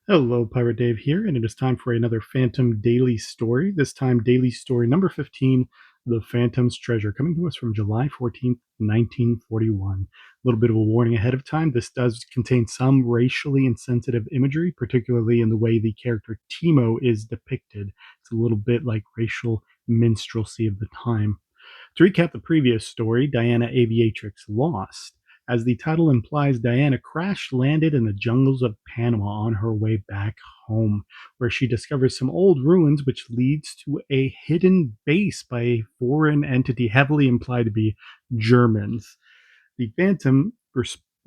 Hello, Pirate Dave here, and it is time for another Phantom Daily story. This time, Daily Story number 15, The Phantom's Treasure, coming to us from July 14th, 1941. A little bit of a warning ahead of time. This does contain some racially insensitive imagery, particularly in the way the character Timo is depicted. It's a little bit like racial minstrelsy of the time. To recap the previous story, Diana Aviatrix Lost. As the title implies, Diana crash landed in the jungles of Panama on her way back home, where she discovers some old ruins, which leads to a hidden base by a foreign entity heavily implied to be Germans. The Phantom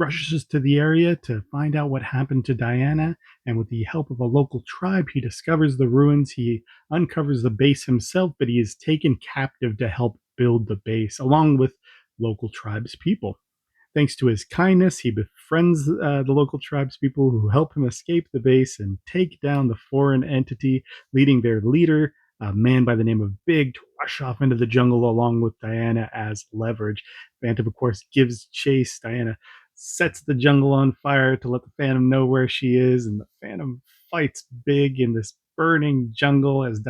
rushes to the area to find out what happened to Diana, and with the help of a local tribe, he discovers the ruins. He uncovers the base himself, but he is taken captive to help build the base, along with local tribes people. Thanks to his kindness, he befriends the local tribespeople who help him escape the base and take down the foreign entity, leading their leader, a man by the name of Big, to rush off into the jungle along with Diana as leverage. Phantom, of course, gives chase. Diana sets the jungle on fire to let the Phantom know where she is, and the Phantom fights Big in this burning jungle as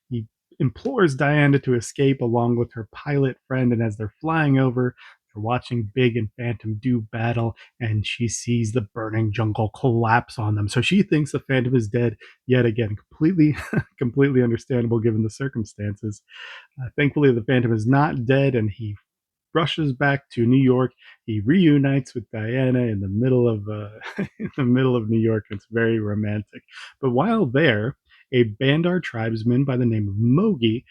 he implores Diana to escape along with her pilot friend, and as they're flying over, watching Big and Phantom do battle, and she sees the burning jungle collapse on them. So she thinks the Phantom is dead yet again. Completely, completely understandable given the circumstances. Thankfully, the Phantom is not dead, and he rushes back to New York. He reunites with Diana in the middle of in the middle of New York. It's very romantic. But while there, a Bandar tribesman by the name of Mowgi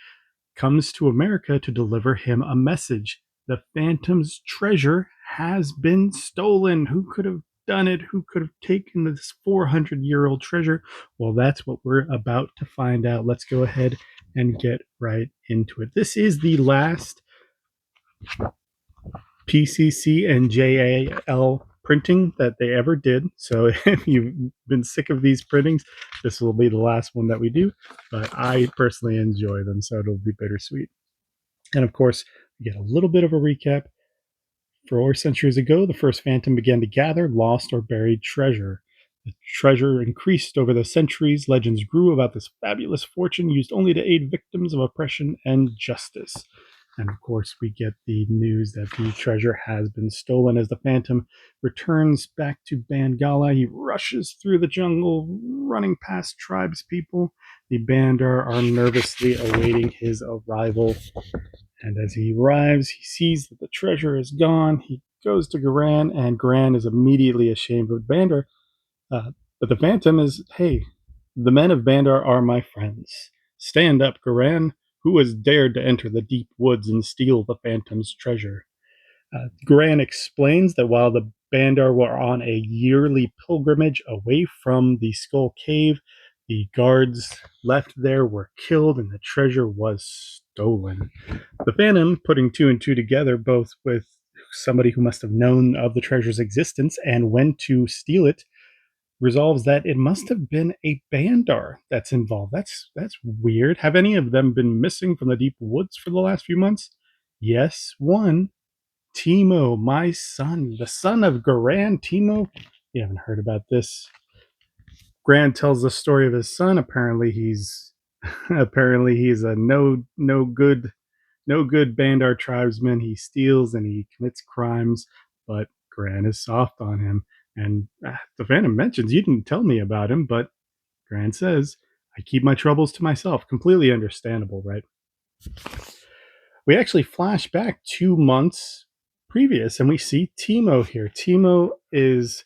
comes to America to deliver him a message. The Phantom's treasure has been stolen. Who could have done it? Who could have taken this 400-year-old treasure? Well, that's what we're about to find out. Let's go ahead and get right into it. This is the last PCC and JAL printing that they ever did. So if you've been sick of these printings, this will be the last one that we do. But I personally enjoy them, so it'll be bittersweet. And of course, we get a little bit of a recap. 4 centuries ago, the first Phantom began to gather lost or buried treasure. The treasure increased over the centuries. Legends grew about this fabulous fortune used only to aid victims of oppression and justice. And of course, we get the news that the treasure has been stolen. As the Phantom returns back to Bangala, he rushes through the jungle, running past tribespeople. The Bandar are nervously awaiting his arrival. And as he arrives, he sees that the treasure is gone. He goes to Guran, and Guran is immediately ashamed of Bandar. Uh, but the Phantom is, hey, the men of Bandar are my friends. Stand up, Guran. Who has dared to enter the deep woods and steal the Phantom's treasure? Guran explains that while the Bandar were on a yearly pilgrimage away from the Skull Cave, the guards left there were killed and the treasure was stolen. The Phantom, putting two and two together, both with somebody who must have known of the treasure's existence and when to steal it, resolves that it must have been a Bandar that's involved. That's weird. Have any of them been missing from the deep woods for the last few months? Yes, one. Timo, my son, the son of Guran. Timo, you haven't heard about this. Grant tells the story of his son. Apparently he's a no good Bandar tribesman. He steals and he commits crimes, but Grant is soft on him. And the Phantom mentions, you didn't tell me about him, but Grant says, I keep my troubles to myself. Completely understandable, right? We actually flash back 2 months previous and we see Timo here. Timo is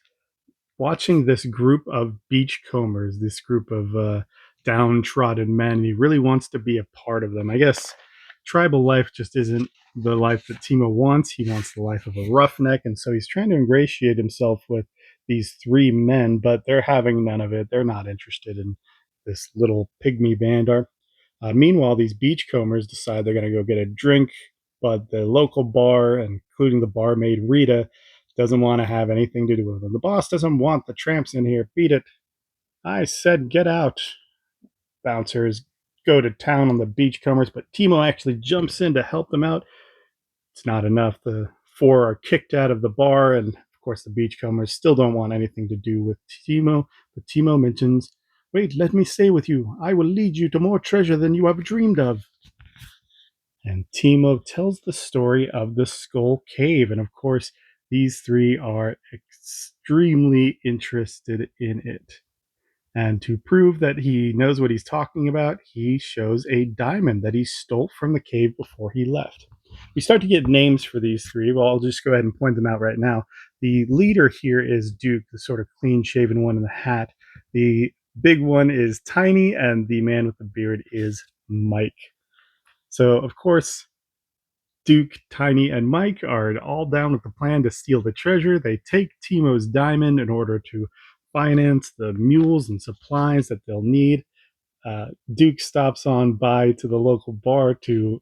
watching this group of beachcombers, this group of downtrodden men. He really wants to be a part of them. I guess tribal life just isn't the life that Timo wants. He wants the life of a roughneck, and so he's trying to ingratiate himself with these three men, but they're having none of it. They're not interested in this little pygmy Bandar. Meanwhile, these beachcombers decide they're going to go get a drink, but the local bar, including the barmaid Rita, doesn't want to have anything to do with them. The boss doesn't want the tramps in here. Beat it. I said get out. Bouncers go to town on the beachcombers, but Timo actually jumps in to help them out. It's not enough. The four are kicked out of the bar, and of Of course, the beachcombers still don't want anything to do with Timo, but Timo mentions, "Wait, let me stay with you. I will lead you to more treasure than you ever dreamed of." And Timo tells the story of the Skull Cave. And of course, these three are extremely interested in it. And to prove that he knows what he's talking about, he shows a diamond that he stole from the cave before he left. We start to get names for these three. Well, I'll just go ahead and point them out right now. The leader here is Duke, the sort of clean shaven one in the hat. The big one is Tiny, and the man with the beard is Mike. So, of course, Duke, Tiny, and Mike are all down with the plan to steal the treasure. They take Timo's diamond in order to finance the mules and supplies that they'll need. Duke stops on by to the local bar to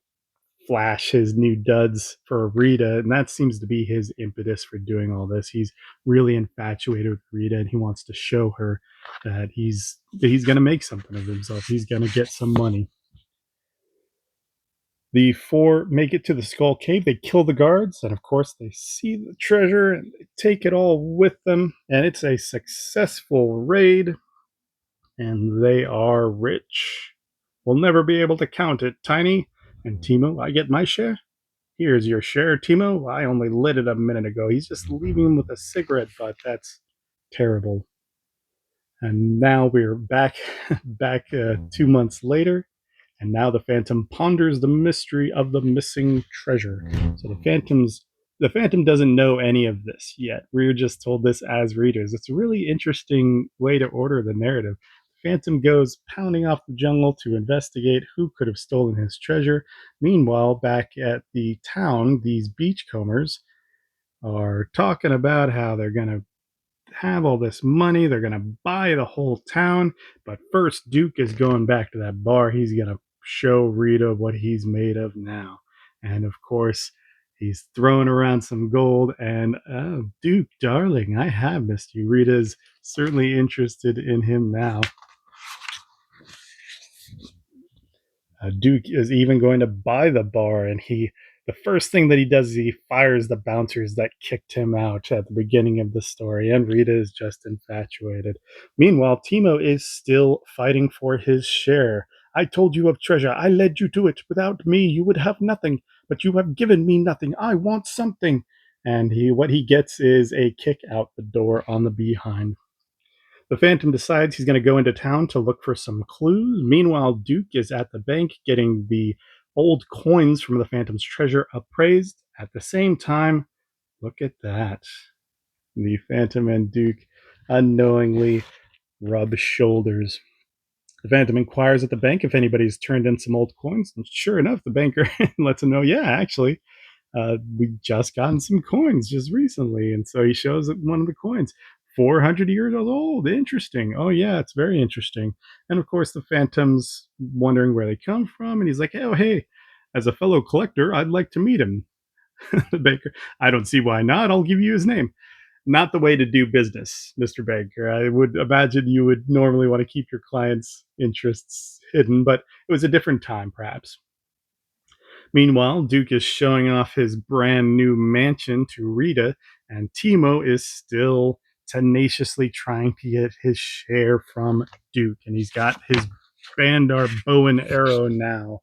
flash his new duds for Rita, and that seems to be his impetus for doing all this. He's really infatuated with Rita, and he wants to show her that he's going to make something of himself. He's going to get some money. The four make it to the Skull Cave. They kill the guards, and of course, they see the treasure and they take it all with them. And it's a successful raid, and they are rich. We'll never be able to count it, Tiny. And Timo, I get my share? Here's your share, Timo. I only lit it a minute ago. He's just leaving him with a cigarette butt. That's terrible. And now we're back 2 months later, and now the Phantom ponders the mystery of the missing treasure. So the Phantom doesn't know any of this yet. We're just told this as readers. It's a really interesting way to order the narrative. The Phantom goes pounding off the jungle to investigate who could have stolen his treasure. Meanwhile, back at the town, these beachcombers are talking about how they're going to have all this money. They're going to buy the whole town. But first, Duke is going back to that bar. He's going to show Rita what he's made of now. And of course, he's throwing around some gold. And oh, Duke, darling, I have missed you. Rita's certainly interested in him now. Duke is even going to buy the bar, and the first thing that he does is he fires the bouncers that kicked him out at the beginning of the story, and Rita is just infatuated. Meanwhile, Timo is still fighting for his share. I told you of treasure. I led you to it. Without me, you would have nothing, but you have given me nothing. I want something. And what he gets is a kick out the door on the behind. The Phantom decides he's going to go into town to look for some clues. Meanwhile, Duke is at the bank getting the old coins from the Phantom's treasure appraised. At the same time, look at that. The Phantom and Duke unknowingly rub shoulders. The Phantom inquires at the bank if anybody's turned in some old coins, and sure enough, the banker lets him know, yeah, actually, we just gotten some coins just recently. And so he shows one of the coins, 400 years old. Interesting. Oh, yeah, it's very interesting. And of course, the Phantom's wondering where they come from. And he's like, oh, hey, as a fellow collector, I'd like to meet him. The banker, I don't see why not. I'll give you his name. Not the way to do business, Mr. Banker. I would imagine you would normally want to keep your clients' interests hidden, but it was a different time, perhaps. Meanwhile, Duke is showing off his brand new mansion to Rita, and Timo is still tenaciously trying to get his share from Duke, and he's got his Bandar bow and arrow now.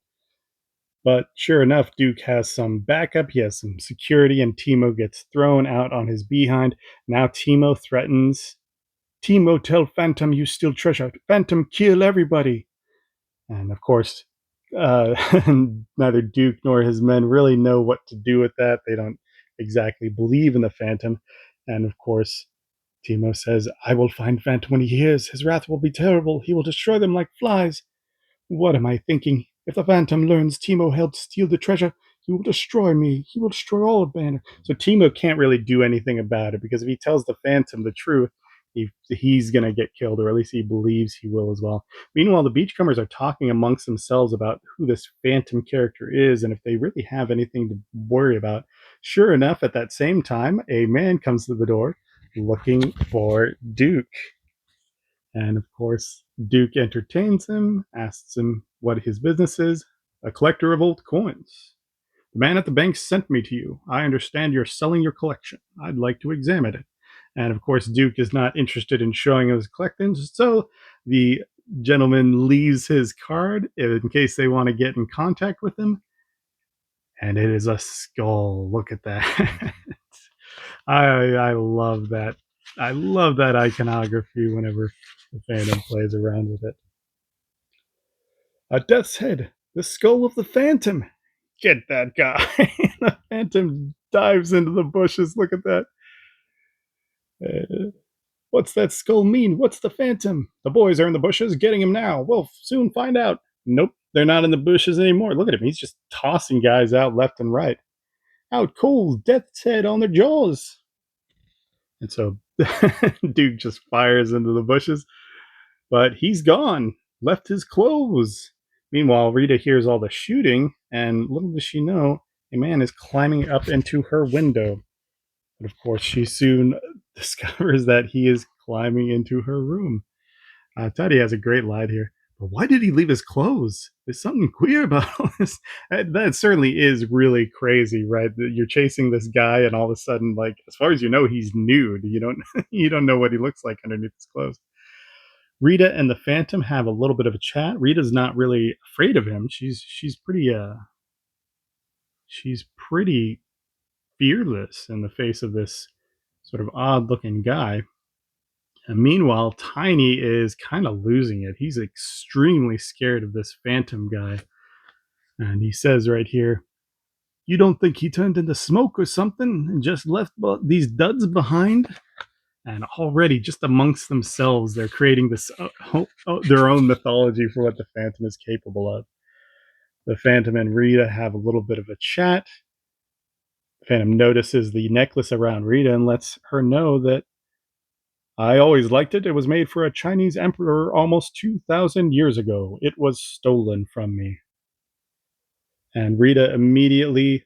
But sure enough, Duke has some backup, he has some security, and Timo gets thrown out on his behind. Now Timo threatens, Timo, tell Phantom you steal treasure. Phantom, kill everybody. And of course, uh, neither Duke nor his men really know what to do with that. They don't exactly believe in the Phantom. And of course, Timo says, I will find Phantom when he hears. His wrath will be terrible. He will destroy them like flies. What am I thinking? If the Phantom learns Timo helped steal the treasure, he will destroy me. He will destroy all of Bandar. So Timo can't really do anything about it, because if he tells the Phantom the truth, he's going to get killed, or at least he believes he will as well. Meanwhile, the beachcombers are talking amongst themselves about who this Phantom character is and if they really have anything to worry about. Sure enough, at that same time, a man comes to the door looking for Duke. And of course, Duke entertains him, asks him what his business is, a collector of old coins. The man at the bank sent me to you. I understand you're selling your collection. I'd like to examine it. And of course, Duke is not interested in showing his collections, so the gentleman leaves his card in case they want to get in contact with him. And it is a skull. Look at that. I love that. I love that iconography whenever the fandom plays around with it. A death's head, the skull of the Phantom. Get that guy. The Phantom dives into the bushes. Look at that. What's that skull mean? What's the Phantom? The boys are in the bushes getting him now. We'll soon find out. Nope, they're not in the bushes anymore. Look at him. He's just tossing guys out left and right. Out cold, death's head on their jaws. And so Duke just fires into the bushes, but he's gone, left his clothes. Meanwhile, Rita hears all the shooting, and little does she know, a man is climbing up into her window. But of course, she soon discovers that he is climbing into her room. Teddy has a great line here. But why did he leave his clothes? There's something queer about all this. That certainly is really crazy, right? You're chasing this guy, and all of a sudden, like as far as you know, he's nude. You don't you don't know what he looks like underneath his clothes. Rita and the Phantom have a little bit of a chat. Rita's not really afraid of him. She's pretty fearless in the face of this sort of odd looking guy. And meanwhile, Tiny is kind of losing it. He's extremely scared of this Phantom guy. And he says right here, you don't think he turned into smoke or something and just left these duds behind? And already, just amongst themselves, they're creating this their own mythology for what the Phantom is capable of. The Phantom and Rita have a little bit of a chat. The Phantom notices the necklace around Rita and lets her know that I always liked it. It was made for a Chinese emperor almost 2,000 years ago. It was stolen from me. And Rita immediately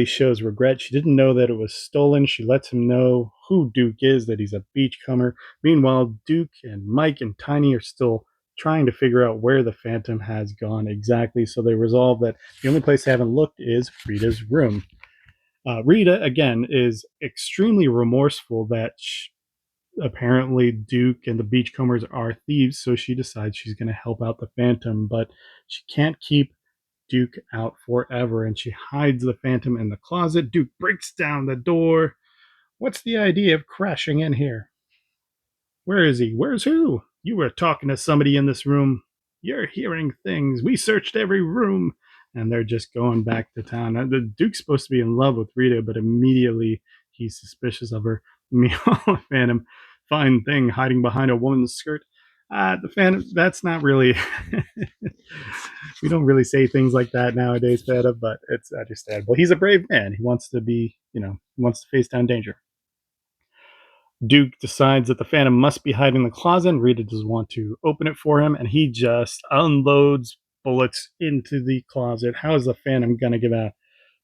shows regret. She didn't know that it was stolen. She lets him know who Duke is, that he's a beachcomber. Meanwhile, Duke and Mike and Tiny are still trying to figure out where the Phantom has gone exactly. So they resolve that the only place they haven't looked is Rita's room. Rita, again, is extremely remorseful that apparently Duke and the Beachcombers are thieves, so she decides she's going to help out the Phantom, but she can't keep Duke out forever, and she hides the Phantom in the closet. Duke breaks down the door. What's the idea of crashing in here? Where is he? Where's who? You were talking to somebody in this room. You're hearing things. We searched every room. And they're just going back to town. The Duke's supposed to be in love with Rita, but immediately he's suspicious of her. Meanwhile, the Phantom, fine thing, hiding behind a woman's skirt. The Phantom, that's not really. We don't really say things like that nowadays, Phantom, but it's understandable. He's a brave man. He wants to be, he wants to face down danger. Duke decides that the Phantom must be hiding in the closet. Rita doesn't want to open it for him, and he just unloads bullets into the closet. How is the Phantom going to give out?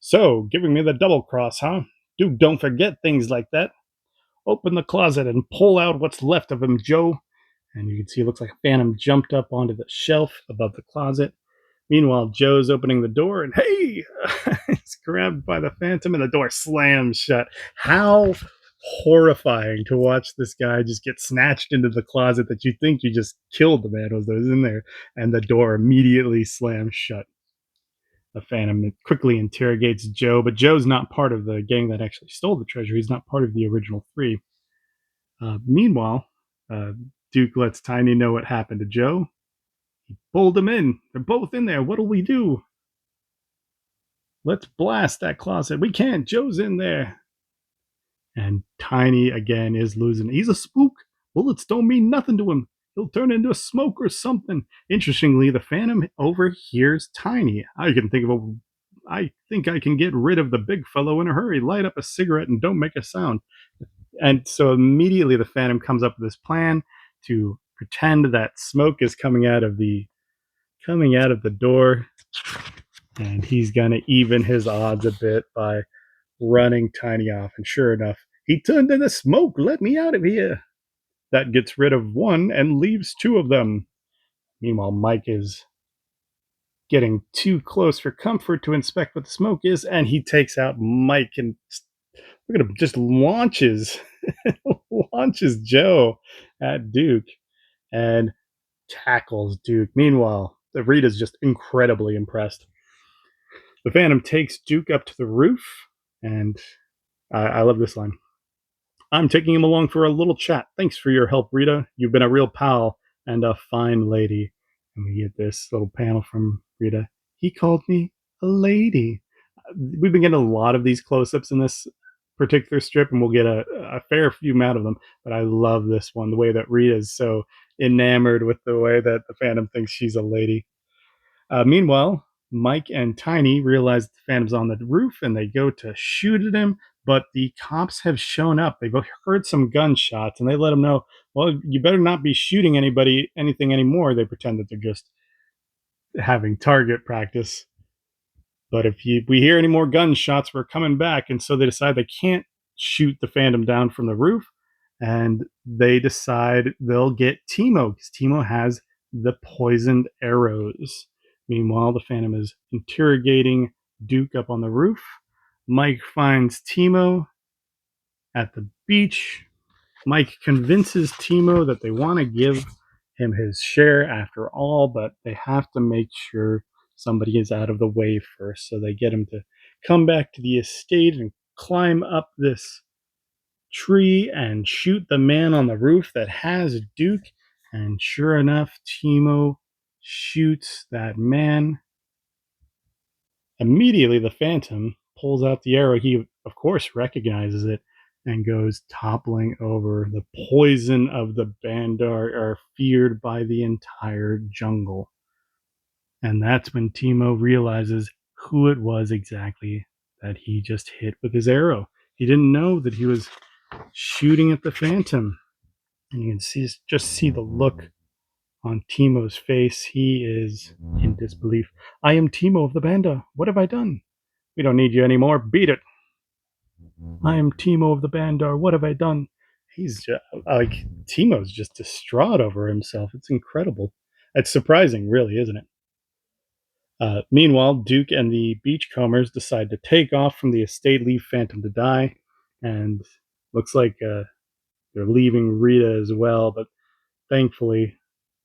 So, giving me the double cross, huh? Duke, don't forget things like that. Open the closet and pull out what's left of him, Joe. And you can see it looks like a Phantom jumped up onto the shelf above the closet. Meanwhile, Joe's opening the door, and hey, he's grabbed by the Phantom, and the door slams shut. How horrifying to watch this guy just get snatched into the closet that you think you just killed the man was in there, and the door immediately slams shut. The Phantom quickly interrogates Joe, but Joe's not part of the gang that actually stole the treasure. He's not part of the original three. Meanwhile, Duke lets Tiny know what happened to Joe. He pulled him in. They're both in there. What'll we do? Let's blast that closet. We can't. Joe's in there. And Tiny again is losing. He's a spook. Bullets don't mean nothing to him. He'll turn into a smoke or something. Interestingly, the Phantom overhears Tiny. I think I can get rid of the big fellow in a hurry. Light up a cigarette and don't make a sound. And so immediately the Phantom comes up with this plan to pretend that smoke is coming out of the door, and he's gonna even his odds a bit by running Tiny off. And sure enough, he turned into smoke. Let me out of here. That gets rid of one and leaves two of them. Meanwhile, Mike is getting too close for comfort to inspect what the smoke is, and he takes out Mike and look at him, just launches Joe at Duke and tackles Duke. Meanwhile, the Rita's just incredibly impressed. The Phantom takes Duke up to the roof, and I love this line. I'm taking him along for a little chat. Thanks for your help, Rita. You've been a real pal and a fine lady. And we get this little panel from Rita. He called me a lady. We've been getting a lot of these close-ups in this particular strip, and we'll get a fair few amount of them. But I love this one, the way that Rita is so enamored with the way that the Phantom thinks she's a lady. Meanwhile, Mike and Tiny realize the Phantom's on the roof and they go to shoot at him, but the cops have shown up. They've heard some gunshots and they let them know, well, you better not be shooting anything anymore. They pretend that they're just having target practice. But if we hear any more gunshots, we're coming back. And so they decide they can't shoot the Phantom down from the roof. And they decide they'll get Timo because Timo has the poisoned arrows. Meanwhile, the Phantom is interrogating Duke up on the roof. Mike finds Timo at the beach. Mike convinces Timo that they want to give him his share after all, but they have to make sure somebody is out of the way first. So they get him to come back to the estate and climb up this tree and shoot the man on the roof that has Duke. And sure enough, Timo shoots that man. Immediately, the Phantom pulls out the arrow. He, of course, recognizes it and goes toppling over. The poison of the Bandar are feared by the entire jungle. And that's when Timo realizes who it was exactly that he just hit with his arrow. He didn't know that he was shooting at the Phantom. And you can just see the look on Timo's face. He is in disbelief. I am Timo of the Bandar. What have I done? We don't need you anymore. Beat it. I am Timo of the Bandar. What have I done? He's just, like, Timo's just distraught over himself. It's incredible. It's surprising, really, isn't it? Meanwhile, Duke and the Beachcombers decide to take off from the estate, leave Phantom to die, and looks like they're leaving Rita as well. But thankfully,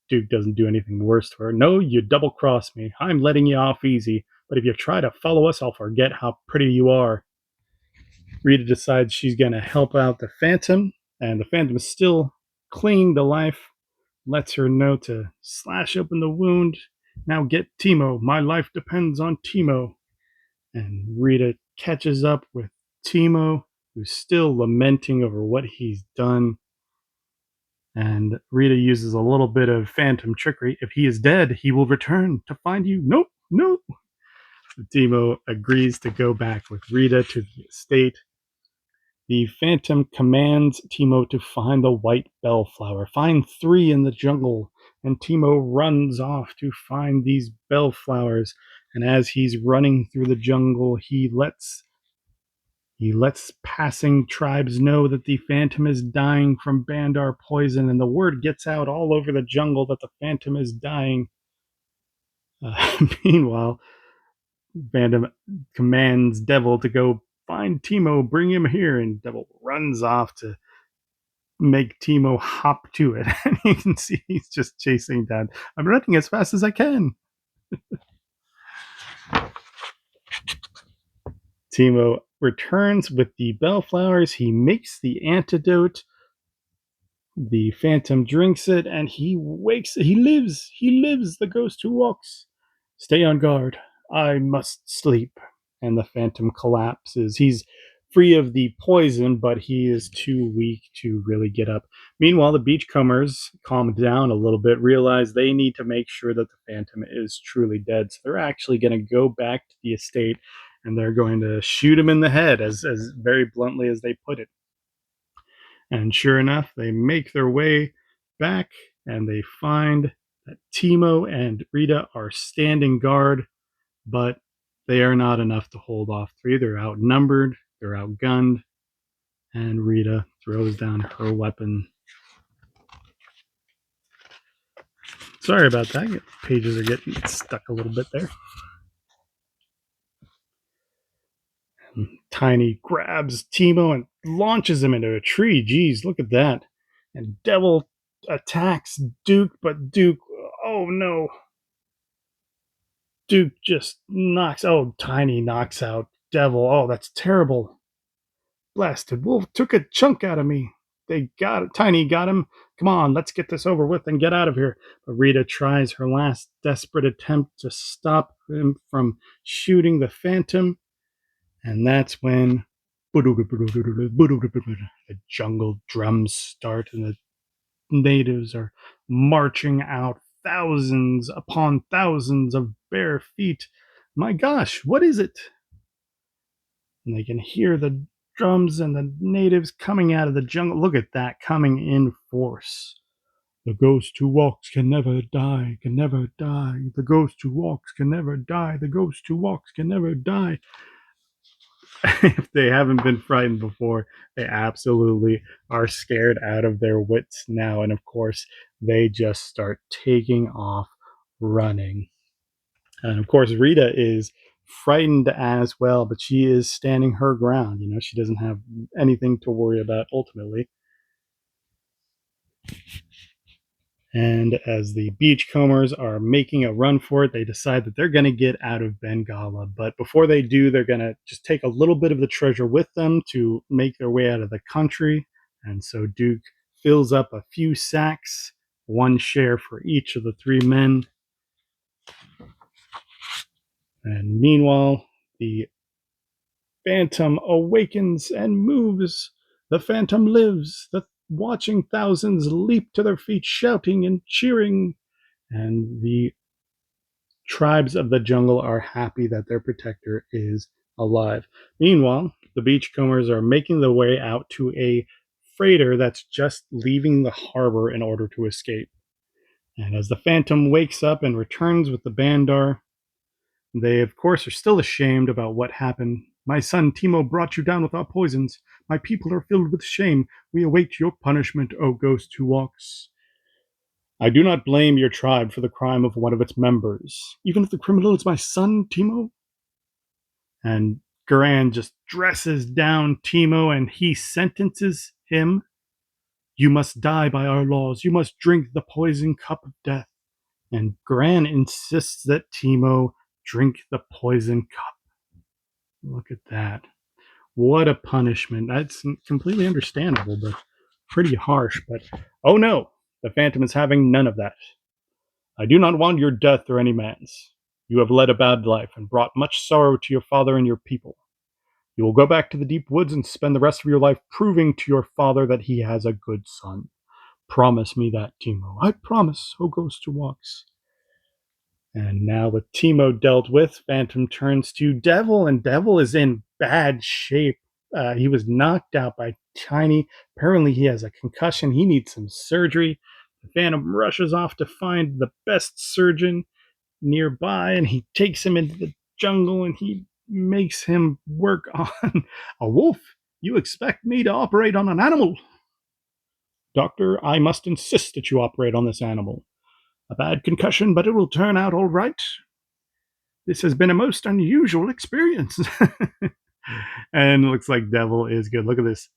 Duke doesn't do anything worse to her. No, you double-crossed me. I'm letting you off easy, but if you try to follow us, I'll forget how pretty you are. Rita decides she's going to help out the Phantom, and the Phantom is still clinging to life, lets her know to slash open the wound. Now get Timo. My life depends on Timo. And Rita catches up with Timo, who's still lamenting over what he's done. And Rita uses a little bit of Phantom trickery. If he is dead, he will return to find you. Nope, nope. Timo agrees to go back with Rita to the estate. The Phantom commands Timo to find the white bellflower. Find 3 in the jungle. And Timo runs off to find these bellflowers. And as he's running through the jungle, he lets passing tribes know that the Phantom is dying from Bandar poison, and the word gets out all over the jungle that the Phantom is dying. Meanwhile, Phantom commands Devil to go find Timo, bring him here, and Devil runs off to make Timo hop to it. And you can see he's just chasing down. I'm running as fast as I can. Timo returns with the bellflowers. He makes the antidote. The Phantom drinks it and he wakes. He lives. He lives, the ghost who walks. Stay on guard. I must sleep. And the Phantom collapses. He's free of the poison, but he is too weak to really get up. Meanwhile, the Beachcombers calm down a little bit, realize they need to make sure that the Phantom is truly dead. So they're actually going to go back to the estate and they're going to shoot him in the head, as very bluntly as they put it. And sure enough, they make their way back and they find that Timo and Rita are standing guard, but they are not enough to hold off 3. They're outnumbered, they're outgunned, and Rita throws down her weapon. Sorry about that. Pages are getting stuck a little bit there. Tiny grabs Timo and launches him into a tree. Geez, look at that. And Devil attacks Duke, but Duke, oh no. Duke just knocks, oh, Tiny knocks out Devil. Oh, that's terrible. Blasted wolf took a chunk out of me. They got it. Tiny got him. Come on, let's get this over with and get out of here. But Rita tries her last desperate attempt to stop him from shooting the Phantom. And that's when the jungle drums start and the natives are marching out, thousands upon thousands of bare feet. My gosh, what is it? And they can hear the drums and the natives coming out of the jungle. Look at that, coming in force. The ghost who walks can never die, can never die. The ghost who walks can never die. The ghost who walks can never die. If they haven't been frightened before, they absolutely are scared out of their wits now. And of course, they just start taking off running. And of course, Rita is frightened as well, but she is standing her ground. She doesn't have anything to worry about ultimately. And as the beachcombers are making a run for it, they decide that they're going to get out of Bengala. But before they do, they're going to just take a little bit of the treasure with them to make their way out of the country. And so Duke fills up a few sacks, one share for each of the three men. And meanwhile, the Phantom awakens and moves. The Phantom lives. The watching thousands leap to their feet, shouting and cheering. And the tribes of the jungle are happy that their protector is alive. Meanwhile, the beachcombers are making their way out to a freighter that's just leaving the harbor in order to escape. And as the Phantom wakes up and returns with the Bandar, they, of course, are still ashamed about what happened. My son Timo brought you down with our poisons. My people are filled with shame. We await your punishment, O ghost who walks. I do not blame your tribe for the crime of one of its members, even if the criminal is my son, Timo. And Guran just dresses down Timo and he sentences him. You must die by our laws. You must drink the poison cup of death. And Guran insists that Timo drink the poison cup. Look at that. What a punishment. That's completely understandable, but pretty harsh. But oh no, the Phantom is having none of that. I do not want your death or any man's. You have led a bad life and brought much sorrow to your father and your people. You will go back to the deep woods and spend the rest of your life proving to your father that he has a good son. Promise me that, Timo. I promise, O ghost who walks. And now with Timo dealt with, Phantom turns to Devil, and Devil is in bad shape. He was knocked out by Tiny. Apparently, he has a concussion. He needs some surgery. The Phantom rushes off to find the best surgeon nearby, and he takes him into the jungle and he makes him work on a wolf. You expect me to operate on an animal? Doctor, I must insist that you operate on this animal. A bad concussion, but it will turn out all right. This has been a most unusual experience. And it looks like Devil is good. Look at this.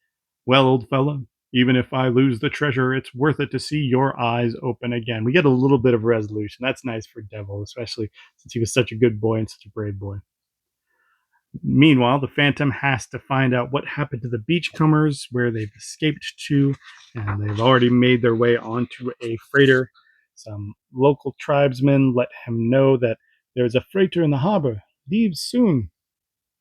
Well, old fella, even if I lose the treasure, it's worth it to see your eyes open again. We get a little bit of resolution. That's nice for Devil, especially since he was such a good boy and such a brave boy. Meanwhile, the Phantom has to find out what happened to the beachcombers, where they've escaped to, and they've already made their way onto a freighter. Some local tribesmen let him know that there's a freighter in the harbor. Leaves soon.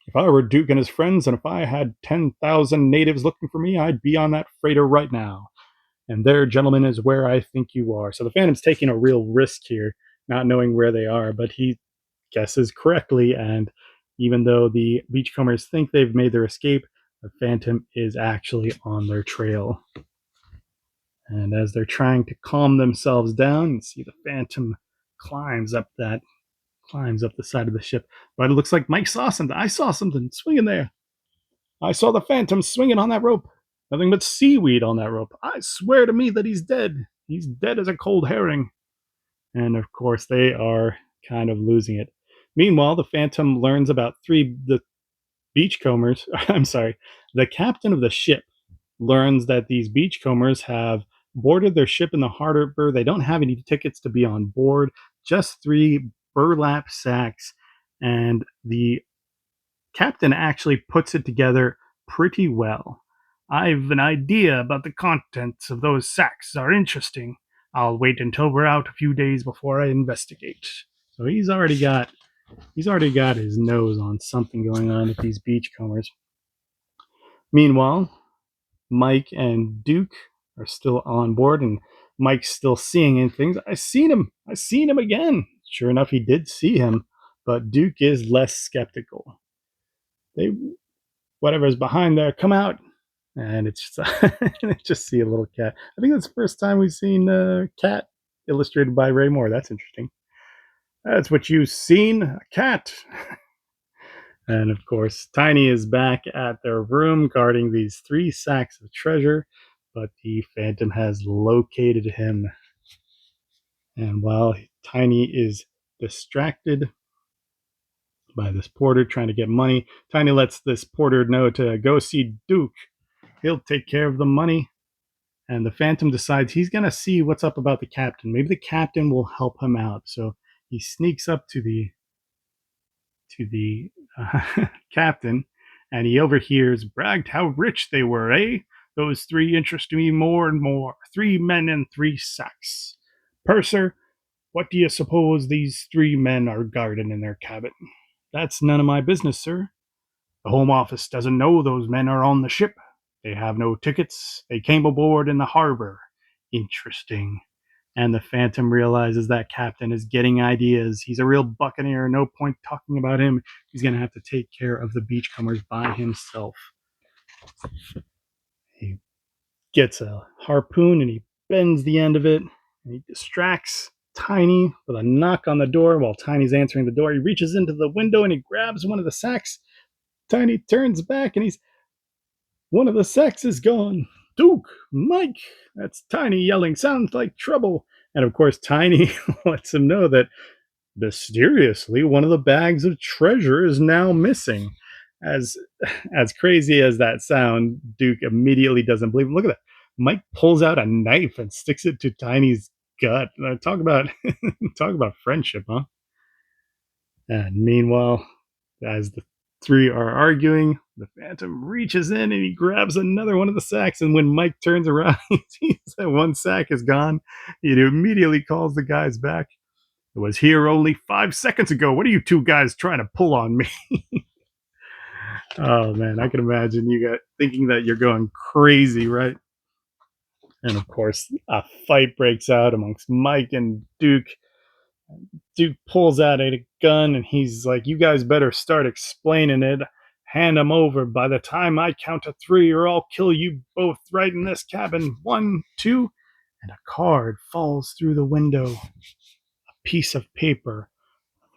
If I were Duke and his friends, and if I had 10,000 natives looking for me, I'd be on that freighter right now. And there, gentlemen, is where I think you are. So the Phantom's taking a real risk here, not knowing where they are, but he guesses correctly. And even though the beachcombers think they've made their escape, the Phantom is actually on their trail. And as they're trying to calm themselves down, you see the Phantom climbs up the side of the ship. But it looks like Mike saw something. I saw something swinging there. I saw the Phantom swinging on that rope. Nothing but seaweed on that rope. I swear to me that he's dead. He's dead as a cold herring. And of course, they are kind of losing it. Meanwhile, the Phantom learns about the beachcombers. I'm sorry, the captain of the ship learns that these beachcombers have boarded their ship in the harbor. They don't have any tickets to be on board, just three burlap sacks. And the captain actually puts it together pretty well. I've an idea about the contents of those sacks are interesting. I'll wait until we're out a few days before I investigate. So he's already got his nose on something going on with these beachcombers. Meanwhile, Mike and Duke are still on board, and Mike's still seeing things. I seen him. I seen him again. Sure enough, he did see him, but Duke is less skeptical. They whatever's behind there, come out, and it's just, just see a little cat. I think that's the first time we've seen a cat illustrated by Ray Moore. That's interesting. That's what you've seen, a cat. And of course, Tiny is back at their room guarding these three sacks of treasure, but the Phantom has located him. And while Tiny is distracted by this porter trying to get money, Tiny lets this porter know to go see Duke. He'll take care of the money. And the Phantom decides he's going to see what's up about the captain. Maybe the captain will help him out. So he sneaks up to the captain, and he overhears, bragged how rich they were, eh? Those three interest me more and more. 3 men and 3 sacks. Purser, what do you suppose these 3 men are guarding in their cabin? That's none of my business, sir. The Home Office doesn't know those men are on the ship. They have no tickets. They came aboard in the harbor. Interesting. And the Phantom realizes that Captain is getting ideas. He's a real buccaneer. No point talking about him. He's going to have to take care of the beachcombers by himself. He gets a harpoon and he bends the end of it. And he distracts Tiny with a knock on the door. While Tiny's answering the door, he reaches into the window and he grabs one of the sacks. Tiny turns back and one of the sacks is gone. Duke, Mike, that's Tiny yelling. Sounds like trouble. And of course, Tiny lets him know that mysteriously one of the bags of treasure is now missing. As crazy as that sound, Duke immediately doesn't believe him. Look at that. Mike pulls out a knife and sticks it to Tiny's gut. Talk about talk about friendship, huh? And meanwhile, as the three are arguing, the Phantom reaches in and he grabs another one of the sacks. And when Mike turns around, he sees that one sack is gone. He immediately calls the guys back. It was here only 5 seconds ago. What are you two guys trying to pull on me? Oh man, I can imagine you got thinking that you're going crazy, right? And of course, a fight breaks out amongst Mike and Duke. Duke pulls out a gun and he's like, "You guys better start explaining it. Hand him over. By the time I count to 3, or I'll kill you both right in this cabin. 1, 2." And a card falls through the window. A piece of paper.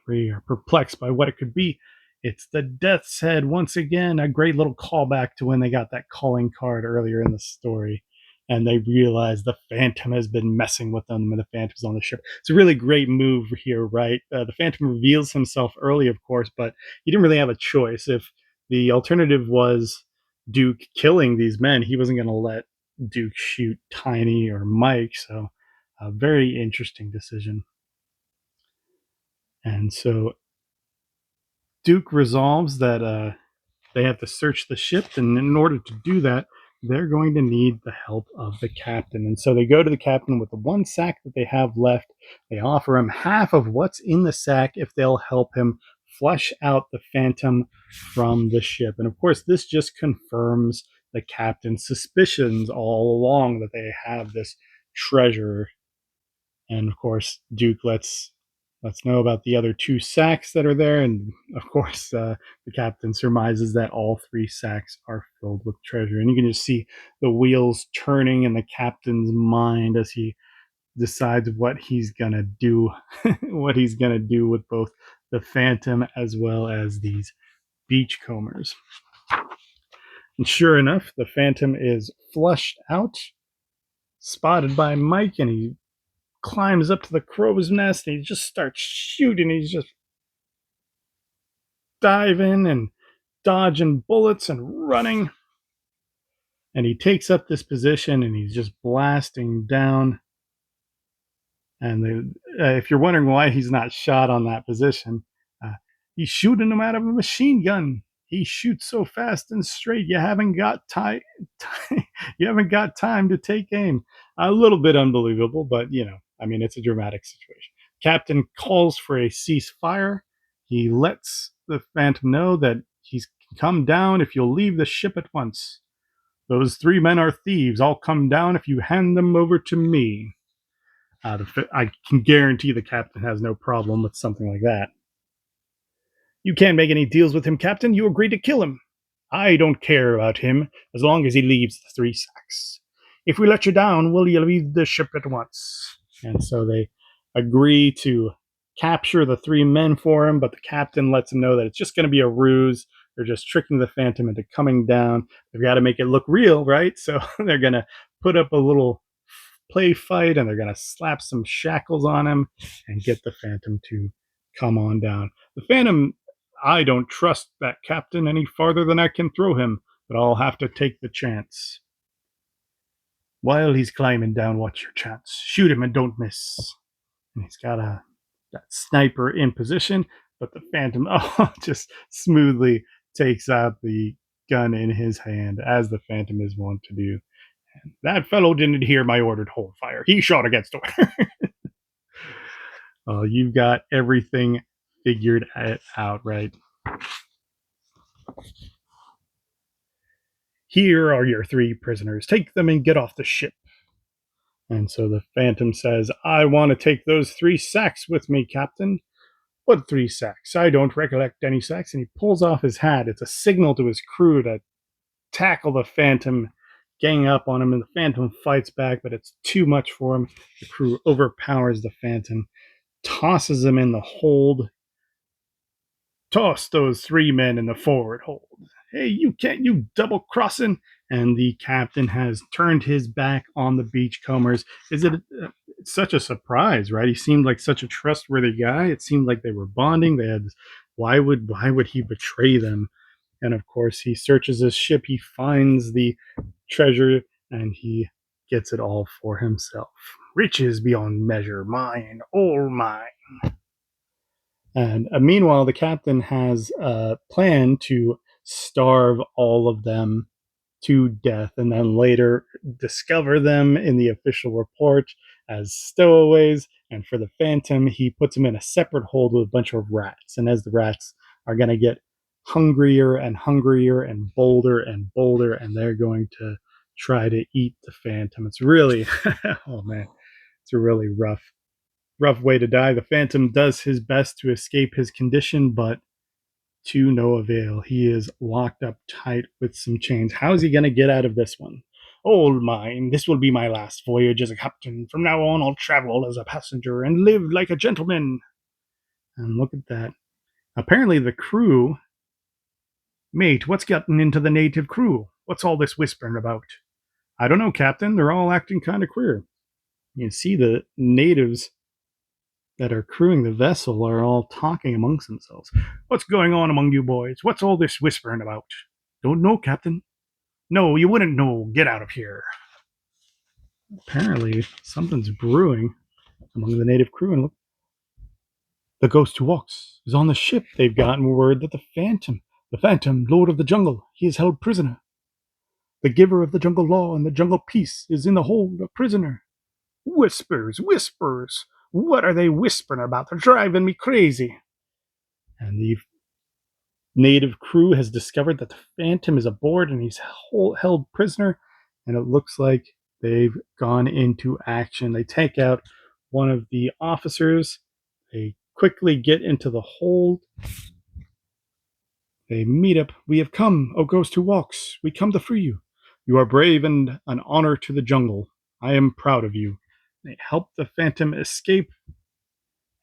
3 are perplexed by what it could be. It's the Death's Head once again. A great little callback to when they got that calling card earlier in the story. And they realize the Phantom has been messing with them and the Phantom's on the ship. It's a really great move here, right? The Phantom reveals himself early, of course, but he didn't really have a choice. If the alternative was Duke killing these men, he wasn't going to let Duke shoot Tiny or Mike. So, a very interesting decision. And so Duke resolves that they have to search the ship, and in order to do that, they're going to need the help of the captain. And so they go to the captain with the one sack that they have left. They offer him half of what's in the sack if they'll help him flush out the Phantom from the ship. And of course, this just confirms the captain's suspicions all along that they have this treasure. And of course, Duke lets know about the other 2 sacks that are there, and of course, the captain surmises that all 3 sacks are filled with treasure. And you can just see the wheels turning in the captain's mind as he decides what he's gonna do, what he's gonna do with both the Phantom as well as these beachcombers. And sure enough, the Phantom is flushed out, spotted by Mike, and he climbs up to the crow's nest and he just starts shooting. He's just diving and dodging bullets and running. And he takes up this position and he's just blasting down. And if you're wondering why he's not shot on that position, uh, he's shooting him out of a machine gun. He shoots so fast and straight, you haven't got time. You haven't got time to take aim. A little bit unbelievable, but I mean, it's a dramatic situation. Captain calls for a ceasefire. He lets the Phantom know that he's come down if you'll leave the ship at once. Those 3 men are thieves. I'll come down if you hand them over to me. I can guarantee the captain has no problem with something like that. You can't make any deals with him, Captain. You agreed to kill him. I don't care about him as long as he leaves the 3 sacks. If we let you down, will you leave the ship at once? And so they agree to capture the 3 men for him, but the captain lets him know that it's just going to be a ruse. They're just tricking the Phantom into coming down. They've got to make it look real, right? So they're going to put up a little play fight and they're going to slap some shackles on him and get the Phantom to come on down. The Phantom, I don't trust that captain any farther than I can throw him, but I'll have to take the chance. While he's climbing down, watch your chance. Shoot him and don't miss. And he's got that sniper in position, but the Phantom just smoothly takes out the gun in his hand, as the Phantom is wont to do. And that fellow didn't hear my order to hold fire. He shot against order. You've got everything figured out, right? Here are your 3 prisoners. Take them and get off the ship. And so the Phantom says, I want to take those 3 sacks with me, Captain. What 3 sacks? I don't recollect any sacks. And he pulls off his hat. It's a signal to his crew to tackle the Phantom, gang up on him, and the Phantom fights back, but it's too much for him. The crew overpowers the Phantom, tosses him in the hold. Toss those 3 men in the forward hold. Hey, you double crossing? And the captain has turned his back on the beachcombers. Is it such a surprise, right? He seemed like such a trustworthy guy. It seemed like they were bonding. They had why would he betray them? And of course, he searches his ship. He finds the treasure and he gets it all for himself. Riches beyond measure, mine, all mine. And meanwhile, the captain has a plan to starve all of them to death and then later discover them in the official report as stowaways. And for the Phantom, he puts them in a separate hold with a bunch of rats. And as the rats are going to get hungrier and hungrier and bolder, and they're going to try to eat the Phantom. It's really, oh man, it's a really rough way to die. The Phantom does his best to escape his condition, but to no avail. He is locked up tight with some chains. How is he going to get out of this one? All mine. This will be my last voyage as a captain. From now on, I'll travel as a passenger and live like a gentleman. And look at that. Apparently, the crew. Mate, what's gotten into the native crew? What's all this whispering about? I don't know, Captain. They're all acting kind of queer. You see the natives that are crewing the vessel are all talking amongst themselves. What's going on among you boys? What's all this whispering about? Don't know, Captain. No, you wouldn't know. Get out of here. Apparently, something's brewing among the native crew. And look, the ghost who walks is on the ship. They've gotten word that the Phantom, Lord of the Jungle, he is held prisoner. The giver of the jungle law and the jungle peace is in the hold a prisoner. Whispers. What are they whispering about? They're driving me crazy. And the native crew has discovered that the Phantom is aboard and he's held prisoner. And it looks like they've gone into action. They take out one of the officers. They quickly get into the hold. They meet up. We have come, O ghost who walks. We come to free you. You are brave and an honor to the jungle. I am proud of you. They help the Phantom escape.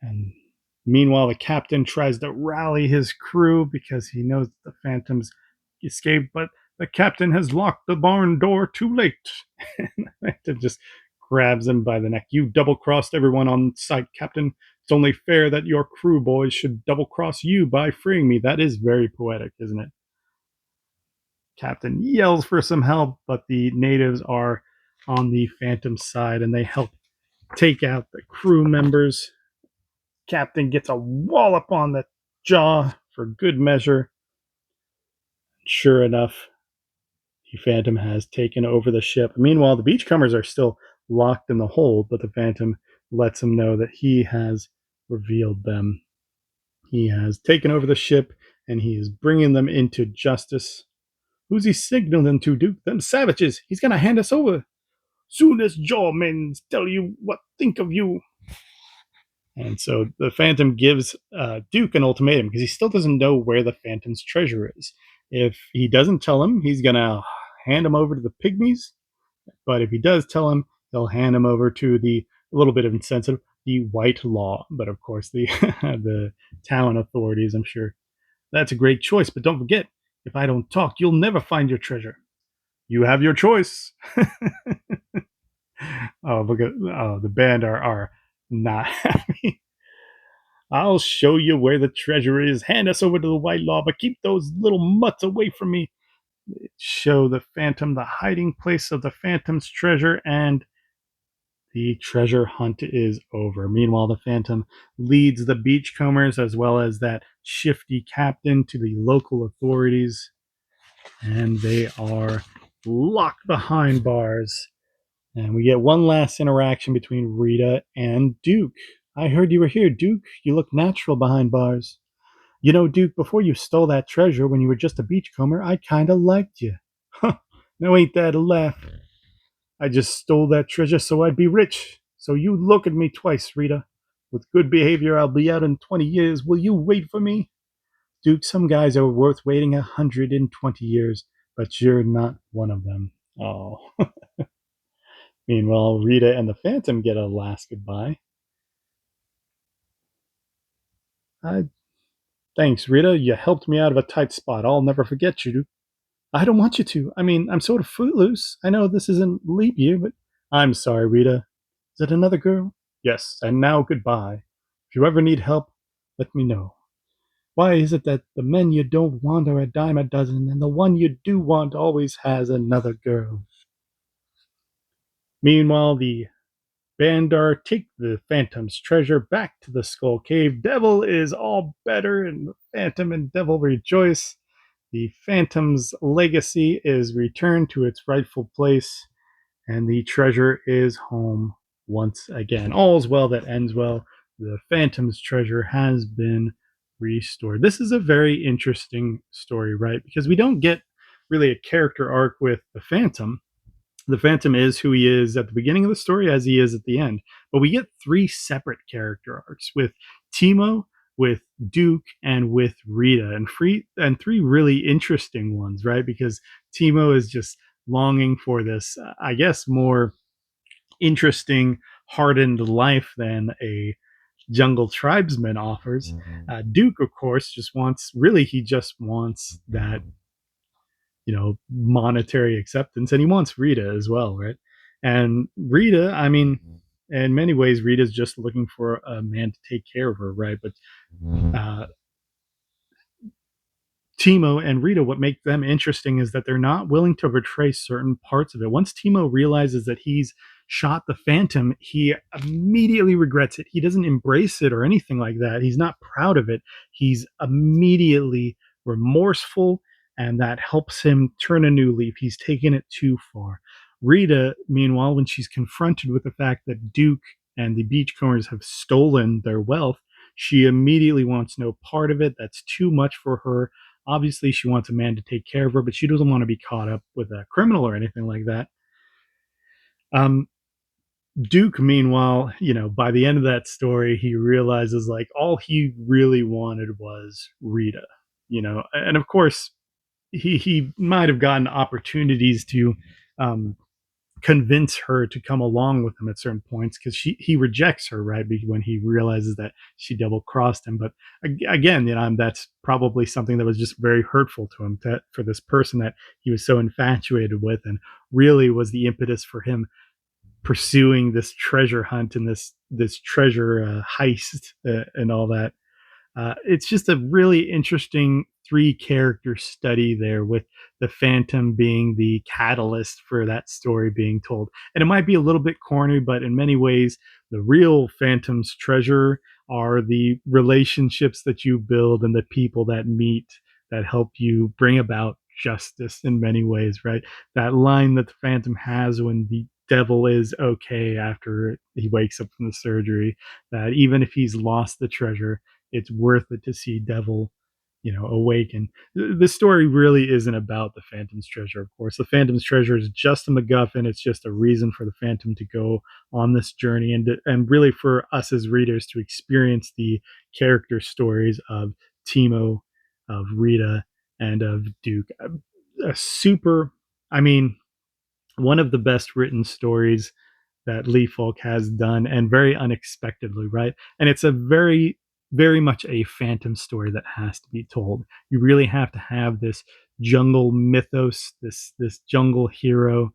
And meanwhile, the captain tries to rally his crew because he knows the Phantom's escaped, but the captain has locked the barn door too late. And the Phantom just grabs him by the neck. You double crossed everyone on sight, Captain. It's only fair that your crew boys should double cross you by freeing me. That is very poetic, isn't it? Captain yells for some help, but the natives are on the Phantom's side and they help take out the crew members. Captain gets a wallop on the jaw for good measure. Sure enough, the Phantom has taken over the ship. Meanwhile, the beachcombers are still locked in the hold, but the Phantom lets them know that he has revealed them. He has taken over the ship and he is bringing them into justice. Who's he signaling to, Duke? Them savages. He's going to hand us over. Soon as jawmen tell you what think of you. And so the Phantom gives Duke an ultimatum because he still doesn't know where the Phantom's treasure is. If he doesn't tell him, he's going to hand him over to the pygmies. But if he does tell him, he'll hand him over to the a little bit of insensitive, the white law. But of course, the the town authorities, I'm sure. That's a great choice. But don't forget, if I don't talk, you'll never find your treasure. You have your choice. Oh, look at the Bandar are not happy. I'll show you where the treasure is. Hand us over to the white law, but keep those little mutts away from me. Show the Phantom the hiding place of the Phantom's treasure, and the treasure hunt is over. Meanwhile, the Phantom leads the beachcombers as well as that shifty captain to the local authorities, and they are locked behind bars. And we get one last interaction between Rita and Duke. I heard you were here, Duke. You look natural behind bars. You know, Duke, before you stole that treasure when you were just a beachcomber, I kinda liked you. Huh, now ain't that a laugh? I just stole that treasure so I'd be rich. So you look at me twice, Rita. With good behavior, I'll be out in 20 years. Will you wait for me? Duke, some guys are worth waiting 120 years, but you're not one of them. Oh. Meanwhile, Rita and the Phantom get a last goodbye. I, thanks, Rita. You helped me out of a tight spot. I'll never forget you. I don't want you to. I mean, I'm sort of footloose. I know this isn't leap year, but I'm sorry, Rita. Is it another girl? Yes, and now goodbye. If you ever need help, let me know. Why is it that the men you don't want are a dime a dozen, and the one you do want always has another girl? Meanwhile, the Bandar take the Phantom's treasure back to the Skull Cave. Devil is all better, and the Phantom and Devil rejoice. The Phantom's legacy is returned to its rightful place, and the treasure is home once again. All's well that ends well. The Phantom's treasure has been restored. This is a very interesting story, right? Because we don't get really a character arc with the Phantom. The Phantom is who he is at the beginning of the story as he is at the end. But we get three separate character arcs with Timo, with Duke, and with Rita, and three really interesting ones, right? Because Timo is just longing for this, I guess, more interesting, hardened life than a jungle tribesman offers. Duke, of course, he just wants that monetary acceptance, and he wants Rita as well, right? And Rita, I mean, in many ways, Rita's just looking for a man to take care of her, right? But uh, Timo and Rita, what makes them interesting is that they're not willing to betray certain parts of it. Once Timo realizes that he's shot the Phantom, he immediately regrets it. He doesn't embrace it or anything like that. He's not proud of it. He's immediately remorseful, and that helps him turn a new leaf. He's taken it too far. Rita, meanwhile, when she's confronted with the fact that Duke and the Beachcombers have stolen their wealth, she immediately wants no part of it. That's too much for her. Obviously, she wants a man to take care of her, but she doesn't want to be caught up with a criminal or anything like that. Um, Duke, meanwhile, by the end of that story, he realizes like all he really wanted was Rita, and of course, he might have gotten opportunities to convince her to come along with him at certain points because he rejects her right when he realizes that she double crossed him. But again, that's probably something that was just very hurtful to him for this person that he was so infatuated with, and really was the impetus for him pursuing this treasure hunt and this treasure heist and all that. It's just a really interesting three character study there, with the Phantom being the catalyst for that story being told. And it might be a little bit corny, but in many ways, the real Phantom's treasure are the relationships that you build and the people that meet that help you bring about justice in many ways, right? That line that the Phantom has when the devil is okay after he wakes up from the surgery, that even if he's lost the treasure, it's worth it to see Devil, awaken. The story really isn't about the Phantom's treasure, of course. The Phantom's treasure is just a MacGuffin. It's just a reason for the Phantom to go on this journey, and really for us as readers to experience the character stories of Timo, of Rita, and of Duke. A super, I mean, one of the best written stories that Lee Falk has done, and very unexpectedly, right? And it's a very, very much a Phantom story that has to be told. You really have to have this jungle mythos, this jungle hero,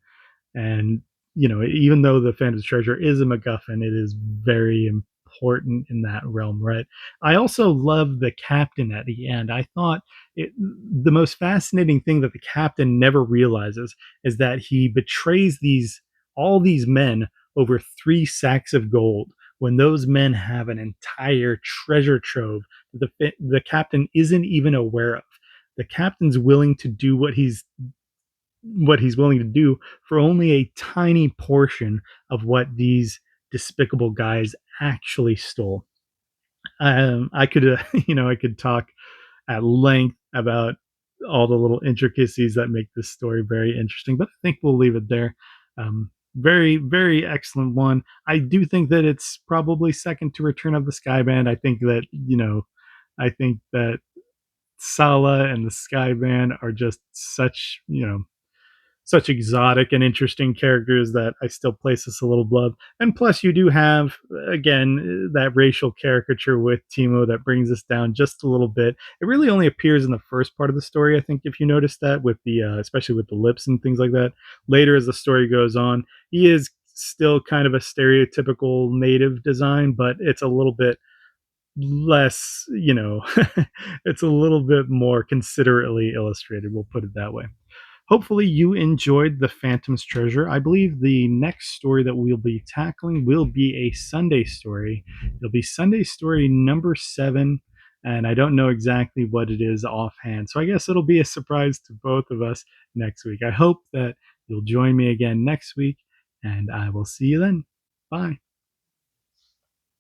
and even though the Phantom's treasure is a MacGuffin, it is very important in that realm, right? I also love the captain at the end. I thought the most fascinating thing that the captain never realizes is that he betrays these all these men over 3 sacks of gold, when those men have an entire treasure trove that the captain isn't even aware of. The captain's willing to do what he's willing to do for only a tiny portion of what these despicable guys actually stole. I could, I could talk at length about all the little intricacies that make this story very interesting, but I think we'll leave it there. Very, very excellent one. I do think that it's probably second to Return of the Skyband. I think that Sala and the Skyband are just such exotic and interesting characters that I still place this a little above. And plus, you do have, again, that racial caricature with Timo that brings us down just a little bit. It really only appears in the first part of the story, I think, if you notice that, with especially with the lips and things like that. Later, as the story goes on, he is still kind of a stereotypical native design, but it's a little bit less, it's a little bit more considerately illustrated, we'll put it that way. Hopefully, you enjoyed The Phantom's Treasure. I believe the next story that we'll be tackling will be a Sunday story. It'll be Sunday story number 7, and I don't know exactly what it is offhand. So I guess it'll be a surprise to both of us next week. I hope that you'll join me again next week, and I will see you then. Bye.